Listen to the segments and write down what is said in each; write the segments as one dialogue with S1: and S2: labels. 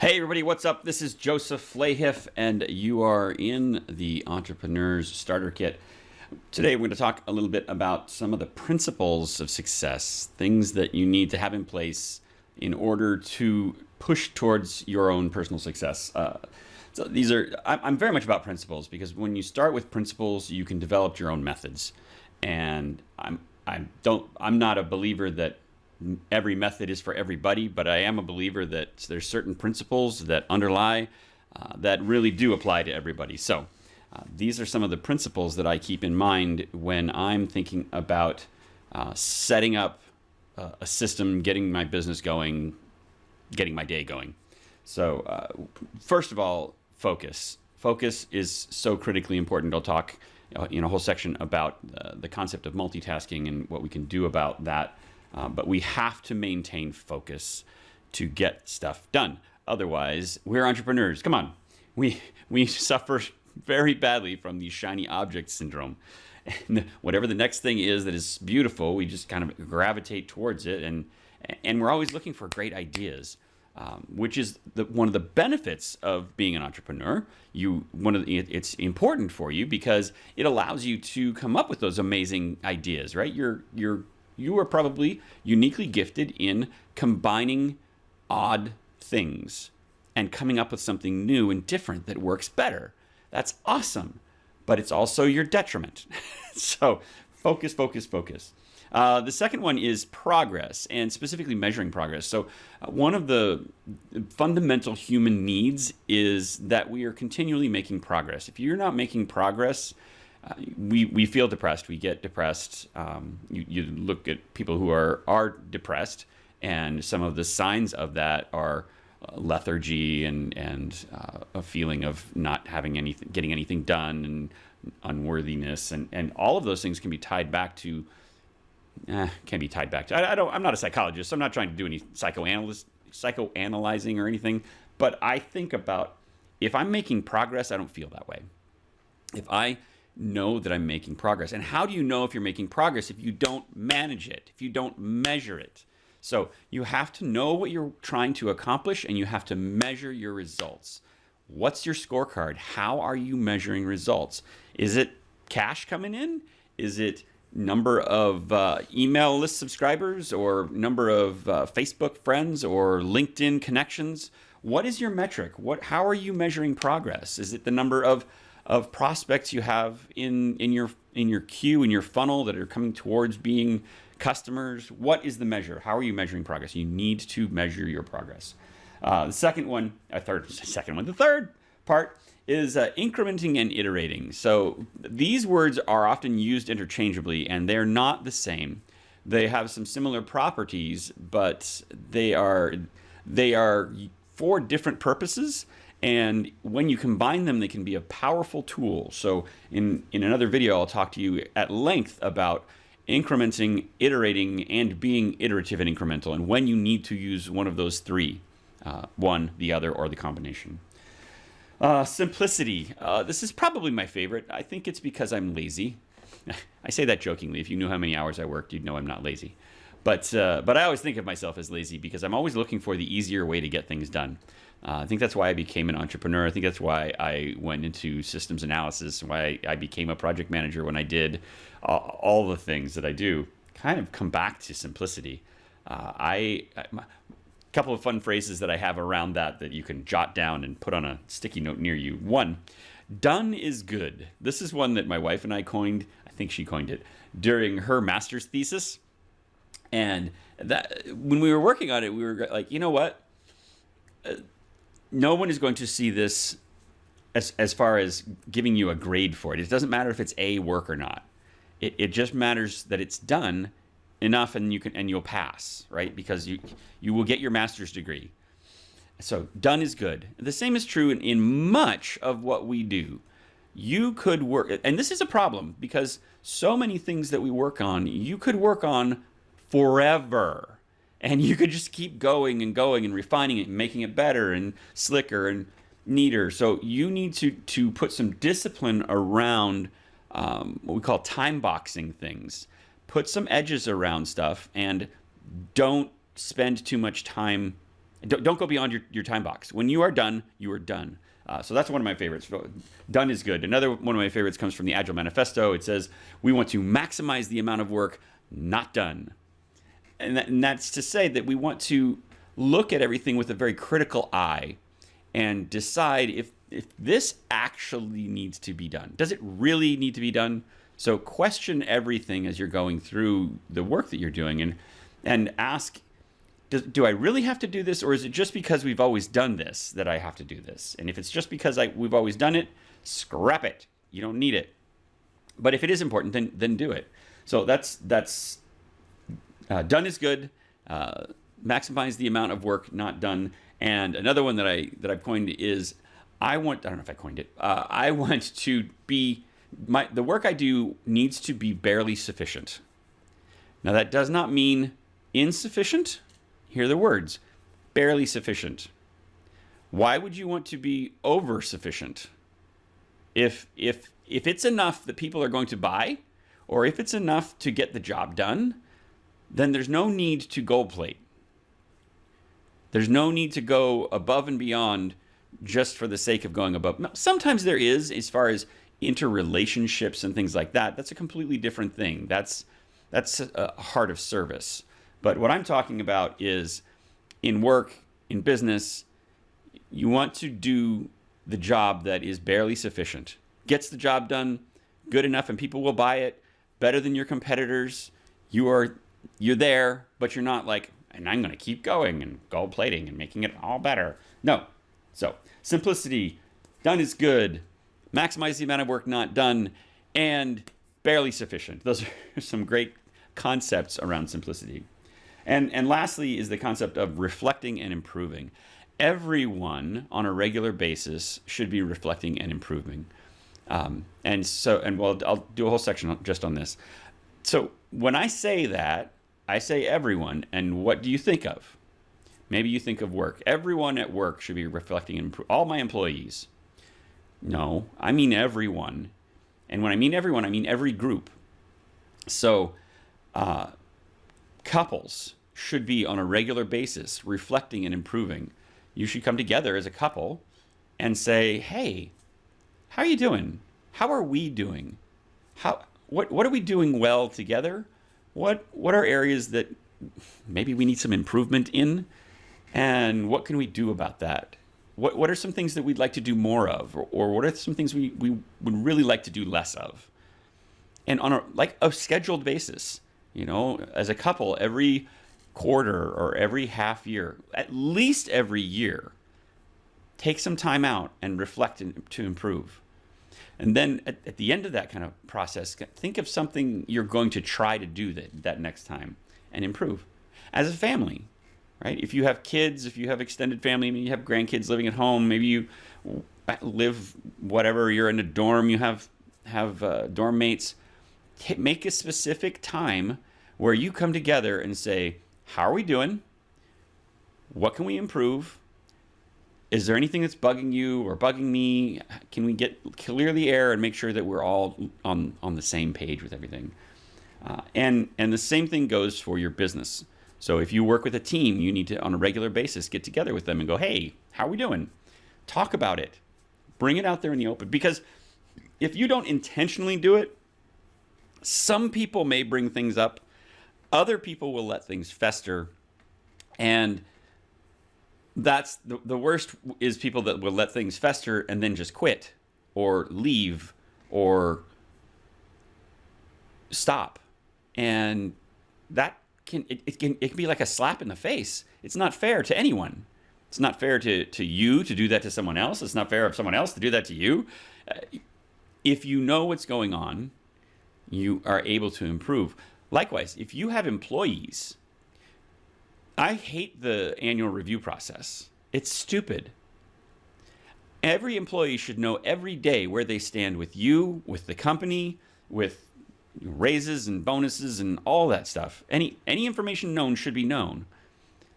S1: Hey everybody, what's up? This is Joseph Flahiff, and you are in the Entrepreneur's Starter Kit. Today we're going to talk a little bit about some of the principles of success, things that you need to have in place in order to push towards your own personal success. I'm very much about principles because when you start with principles, you can develop your own methods. And I'm not a believer that every method is for everybody, but I am a believer that there's certain principles that underlie that really do apply to everybody. So these are some of the principles that I keep in mind when I'm thinking about setting up a system, getting my business going, getting my day going. So first of all, focus. Focus is so critically important. I'll talk in a whole section about the concept of multitasking and what we can do about that. But we have to maintain focus to get stuff done. Otherwise, we're entrepreneurs. Come on. We suffer very badly from the shiny object syndrome. And whatever the next thing is that is beautiful, we just kind of gravitate towards it. And we're always looking for great ideas, which is one of the benefits of being an entrepreneur. It's important for you because it allows you to come up with those amazing ideas, right? You are probably uniquely gifted in combining odd things and coming up with something new and different that works better. That's awesome, but it's also your detriment. So focus, focus, focus. The second one is progress, and specifically measuring progress. So one of the fundamental human needs is that we are continually making progress. If you're not making progress, we feel depressed. We get depressed. You look at people who are depressed, and some of the signs of that are lethargy and a feeling of not having anything, getting anything done, and unworthiness, and all of those things can be tied back to. I'm not a psychologist, so I'm not trying to do any psychoanalyzing or anything. But I think about if I'm making progress, I don't feel that way. If I know that I'm making progress. And how do you know if you're making progress if you don't manage it, if you don't measure it? So you have to know what you're trying to accomplish, and you have to measure your results. What's your scorecard? How are you measuring results? Is it cash coming in? Is it number of email list subscribers, or number of Facebook friends, or LinkedIn connections? What is your metric? How are you measuring progress? Is it the number of prospects you have in your queue, in your funnel, that are coming towards being customers? What is the measure? How are you measuring progress? You need to measure your progress. The third part is incrementing and iterating. So these words are often used interchangeably, and they're not the same. They have some similar properties, but they are for different purposes. And when you combine them, they can be a powerful tool. So in another video, I'll talk to you at length about incrementing, iterating, and being iterative and incremental, and when you need to use one of those three, one, the other, or the combination. Simplicity. This is probably my favorite. I think it's because I'm lazy. I say that jokingly. If you knew how many hours I worked, you'd know I'm not lazy. But I always think of myself as lazy because I'm always looking for the easier way to get things done. I think that's why I became an entrepreneur. I think that's why I went into systems analysis, why I became a project manager when I did. All the things that I do kind of come back to simplicity. A couple of fun phrases that I have around that you can jot down and put on a sticky note near you. One, done is good. This is one that my wife and I coined. I think she coined it during her master's thesis. And that when we were working on it, we were like, you know what? No one is going to see this as far as giving you a grade for it. It doesn't matter if it's A work or not. It just matters that it's done enough, and you'll pass, right? Because you will get your master's degree. So done is good. The same is true in much of what we do. You could work, and this is a problem because so many things that we work on, you could work on forever. And you could just keep going and going and refining it and making it better and slicker and neater. So you need to put some discipline around what we call time boxing things. Put some edges around stuff, and don't spend too much time Don't go beyond your time box. When you are done, you are done. So that's one of my favorites. Done is good. Another one of my favorites comes from the Agile Manifesto. It says, we want to maximize the amount of work not done. And that's to say that we want to look at everything with a very critical eye and decide if this actually needs to be done. Does it really need to be done? So question everything as you're going through the work that you're doing, and ask, do I really have to do this, or is it just because we've always done this that I have to do this? And if it's just because we've always done it, scrap it. You don't need it. But if it is important, then do it. So that's done is good. Maximize the amount of work not done. And another one that I've coined is I don't know if I coined it. I want to be the work I do needs to be barely sufficient. Now that does not mean insufficient. Hear the words, barely sufficient. Why would you want to be over sufficient? If it's enough that people are going to buy, or if it's enough to get the job done, then there's no need to gold plate. There's no need to go above and beyond just for the sake of going above. Now, sometimes there is, as far as interrelationships and things like that. That's a completely different thing. That's a heart of service. But what I'm talking about is in work, in business, you want to do the job that is barely sufficient. Gets the job done, good enough, and people will buy it, better than your competitors. You're there, but you're not like, and I'm going to keep going and gold plating and making it all better. No. So simplicity, done is good, maximize the amount of work not done, and barely sufficient. Those are some great concepts around simplicity. And lastly is the concept of reflecting and improving. Everyone on a regular basis should be reflecting and improving. I'll do a whole section just on this. So when I say that, I say everyone, and what do you think of? Maybe you think of work. Everyone at work should be reflecting and improving. All my employees. No, I mean everyone. And when I mean everyone, I mean every group. So couples should be on a regular basis reflecting and improving. You should come together as a couple and say, hey, how are you doing? How are we doing? What are we doing well together? What are areas that maybe we need some improvement in? And what can we do about that? What are some things that we'd like to do more of? Or what are some things we would really like to do less of? And on a scheduled basis, as a couple, every quarter or every half year, at least every year, take some time out and reflect to improve. And then at the end of that kind of process, think of something you're going to try to do that next time and improve. As a family, right? If you have kids, if you have extended family, maybe you have grandkids living at home, maybe you live whatever, you're in a dorm, you have dorm mates, make a specific time where you come together and say, how are we doing? What can we improve? Is there anything that's bugging you or bugging me? Can we clear the air and make sure that we're all on the same page with everything? And the same thing goes for your business. So if you work with a team, you need to, on a regular basis, get together with them and go, hey, how are we doing? Talk about it. Bring it out there in the open. Because if you don't intentionally do it, some people may bring things up. Other people will let things fester. And that's the worst is people that will let things fester and then just quit or leave or stop. And that can be like a slap in the face. It's not fair to anyone. It's not fair to you to do that to someone else. It's not fair of someone else to do that to you. If you know what's going on, you are able to improve. Likewise, if you have employees, I hate the annual review process. It's stupid. Every employee should know every day where they stand with you, with the company, with raises and bonuses and all that stuff. Any information known should be known.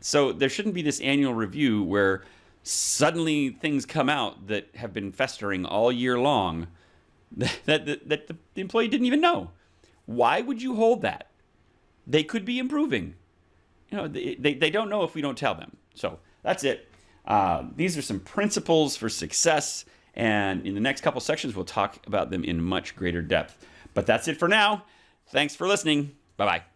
S1: So there shouldn't be this annual review where suddenly things come out that have been festering all year long that the employee didn't even know. Why would you hold that? They could be improving. They don't know if we don't tell them. So that's it. These are some principles for success. And in the next couple sections, we'll talk about them in much greater depth. But that's it for now. Thanks for listening. Bye-bye.